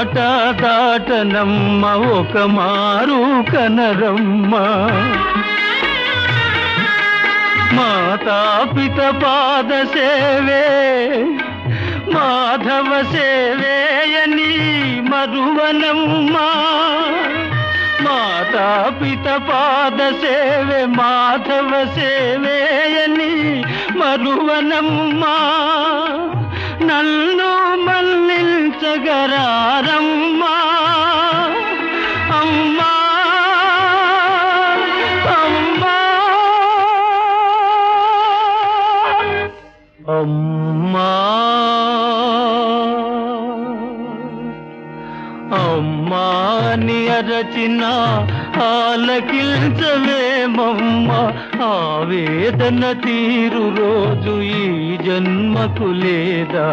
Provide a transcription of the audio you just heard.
మాట దాటనమ్మ ఒక మారు కనరమ్మ మాతాపిత పాద సేవే మాధవ సేవేయని మరువనమ్మా మాతాపిత పాద సేవే మాధవ సేవేయని మరువనమ్మా నన్ను మన్నించగరారమ్మా అమ్మా అమ్మా అమ్మా అమ్మాని అరచిన ఆలకించవేమమ్మ ఆవేదన తీరు రోజు ఈ జన్మకు లేదా